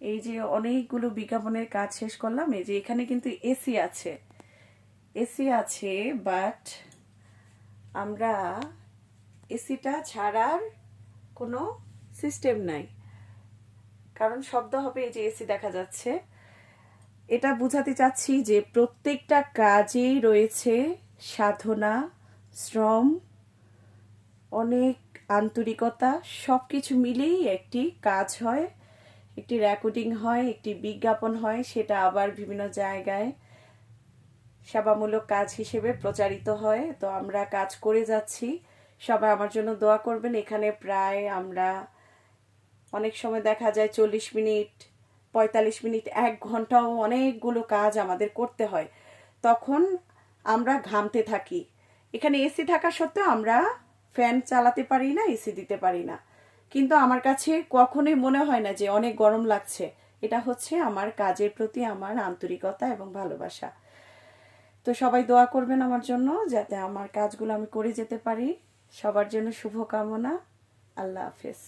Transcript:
এই যে অনেকগুলো বিজ্ঞাপনের কাজ শেষ করলাম, এই যে এখানে কিন্তু এসি আছে, বাট আমরা এসিটা ছাড়ার কোনো সিস্টেম নাই, কারণ শব্দ হবে। এই যে এসি দেখা যাচ্ছে, এটা বোঝাতে চাচ্ছি যে প্রত্যেকটা কাজেই রয়েছে সাধনা, শ্রম, অনেক আন্তরিকতা, সব কিছু মিলেই একটি কাজ হয়, একটি রেকর্ডিং হয়, একটি বিজ্ঞাপন হয়, সেটা আবার বিভিন্ন জায়গায় সেবামূলক কাজ হিসেবে প্রচারিত হয়। তো আমরা কাজ করে যাচ্ছি, সবাই আমার জন্য দোয়া করবেন। এখানে প্রায় আমরা অনেক সময় দেখা যায় 40 মিনিট, 45 মিনিট, 1 ঘন্টাও অনেকগুলো কাজ আমাদের করতে হয়, তখন আমরা ঘামতে থাকি। এখানে এসি থাকা সত্ত্বেও আমরা ফ্যান চালাতে পারি না, এসি দিতে পারি না, কিন্তু আমার কাছে কখনোই মনে হয় না যে অনেক গরম লাগছে। এটা হচ্ছে আমার কাজের প্রতি আমার আন্তরিকতা এবং ভালোবাসা। তো সবাই দোয়া করবেন আমার জন্য, যাতে আমার কাজগুলো আমি করে যেতে পারি। সবার জন্য শুভকামনা। আল্লাহ হাফেজ।